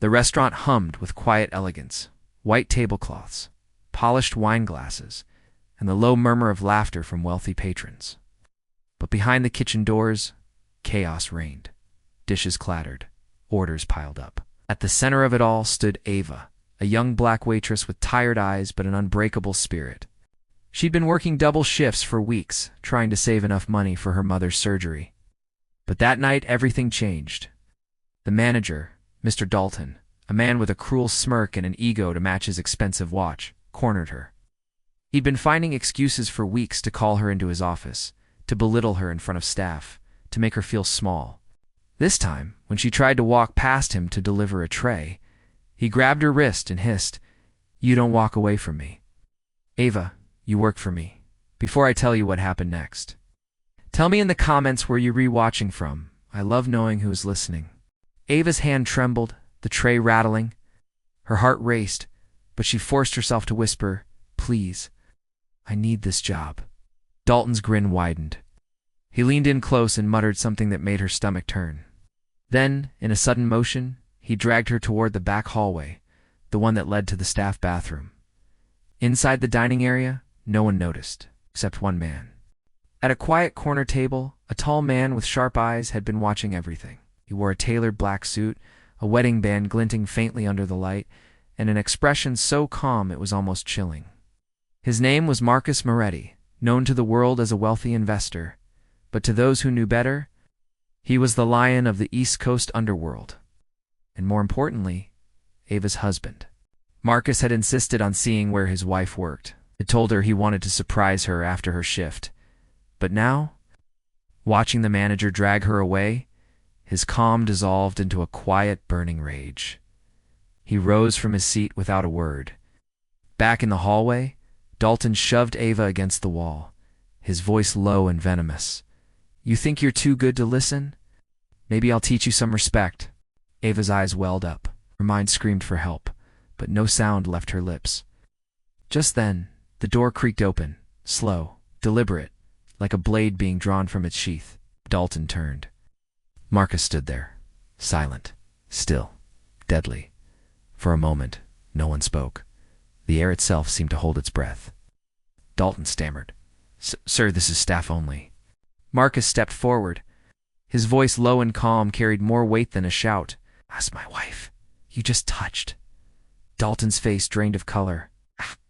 The restaurant hummed with quiet elegance, white tablecloths, polished wine glasses, and the low murmur of laughter from wealthy patrons. But behind the kitchen doors, chaos reigned. Dishes clattered, orders piled up. At the center of it all stood Ava, a young black waitress with tired eyes but an unbreakable spirit. She'd been working double shifts for weeks, trying to save enough money for her mother's surgery. But that night, everything changed. The manager, Mr. Dalton, a man with a cruel smirk and an ego to match his expensive watch, cornered her. He'd been finding excuses for weeks to call her into his office, to belittle her in front of staff, to make her feel small. This time, when she tried to walk past him to deliver a tray, he grabbed her wrist and hissed, "You don't walk away from me. Ava, you work for me. Before I tell you what happened next, tell me in the comments where you're rewatching from. I love knowing who's listening." Ava's hand trembled, the tray rattling. Her heart raced, but she forced herself to whisper, "Please, I need this job." Dalton's grin widened. He leaned in close and muttered something that made her stomach turn. Then, in a sudden motion, he dragged her toward the back hallway, the one that led to the staff bathroom. Inside the dining area, no one noticed, except one man. At a quiet corner table, a tall man with sharp eyes had been watching everything. He wore a tailored black suit, a wedding band glinting faintly under the light, and an expression so calm it was almost chilling. His name was Marcus Moretti, known to the world as a wealthy investor, but to those who knew better, he was the lion of the East Coast underworld. And more importantly, Ava's husband. Marcus had insisted on seeing where his wife worked. Had told her he wanted to surprise her after her shift. But now, watching the manager drag her away, his calm dissolved into a quiet, burning rage. He rose from his seat without a word. Back in the hallway, Dalton shoved Ava against the wall, his voice low and venomous. "You think you're too good to listen? Maybe I'll teach you some respect." Ava's eyes welled up. Her mind screamed for help, but no sound left her lips. Just then, the door creaked open, slow, deliberate, like a blade being drawn from its sheath. Dalton turned. Marcus stood there, silent, still, deadly. For a moment, no one spoke. The air itself seemed to hold its breath. Dalton stammered, "Sir, this is staff only." Marcus stepped forward. His voice, low and calm, carried more weight than a shout. "Ask my wife. You just touched." Dalton's face drained of color.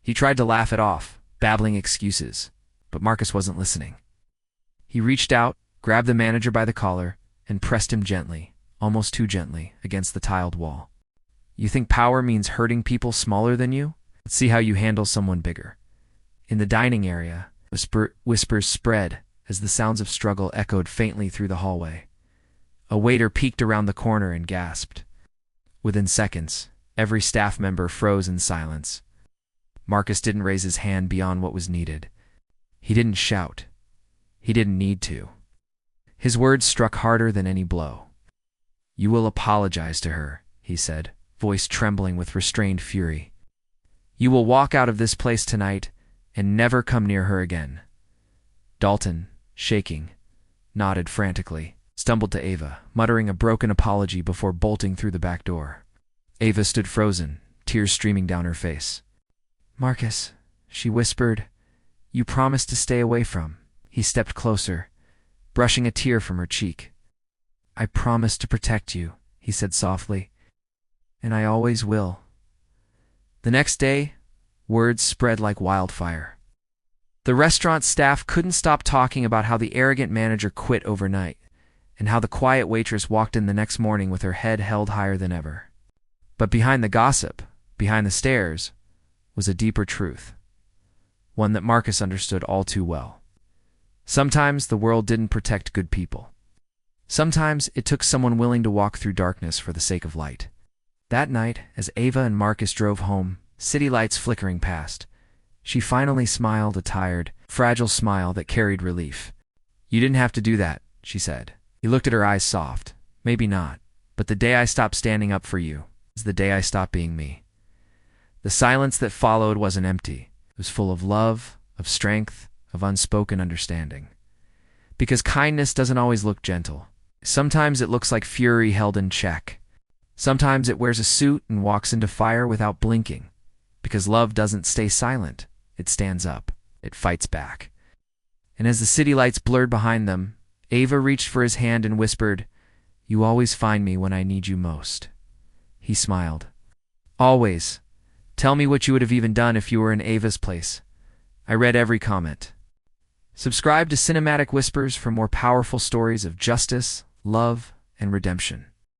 He tried to laugh it off, babbling excuses, but Marcus wasn't listening. He reached out, grabbed the manager by the collar, and pressed him gently, almost too gently, against the tiled wall. "You think power means hurting people smaller than you? Let's see how you handle someone bigger." In the dining area, whispers spread as the sounds of struggle echoed faintly through the hallway. A waiter peeked around the corner and gasped. Within seconds, every staff member froze in silence. Marcus didn't raise his hand beyond what was needed. He didn't shout. He didn't need to. His words struck harder than any blow. "You will apologize to her," he said, voice trembling with restrained fury. "You will walk out of this place tonight and never come near her again." Dalton, shaking, nodded frantically, stumbled to Ava, muttering a broken apology before bolting through the back door. Ava stood frozen, tears streaming down her face. "Marcus," she whispered, "you promised to stay away from." He stepped closer, brushing a tear from her cheek. "I promised to protect you," he said softly, "and I always will." The next day, words spread like wildfire. The restaurant staff couldn't stop talking about how the arrogant manager quit overnight, and how the quiet waitress walked in the next morning with her head held higher than ever. But behind the gossip, behind the stares, was a deeper truth, one that Marcus understood all too well. Sometimes the world didn't protect good people. Sometimes it took someone willing to walk through darkness for the sake of light. That night, as Ava and Marcus drove home, city lights flickering past, she finally smiled, a tired, fragile smile that carried relief. "You didn't have to do that," she said. He looked at her eyes soft. "Maybe not, but the day I stopped standing up for you is the day I stopped being me." The silence that followed wasn't empty. It was full of love, of strength, of unspoken understanding. Because kindness doesn't always look gentle. Sometimes it looks like fury held in check. Sometimes it wears a suit and walks into fire without blinking, because love doesn't stay silent. It stands up. It fights back. And as the city lights blurred behind them, Ava reached for his hand and whispered, "You always find me when I need you most." He smiled. "Always. Tell me what you would have even done if you were in Ava's place." I read every comment. Subscribe to Cinematic Whispers for more powerful stories of justice, love, and redemption.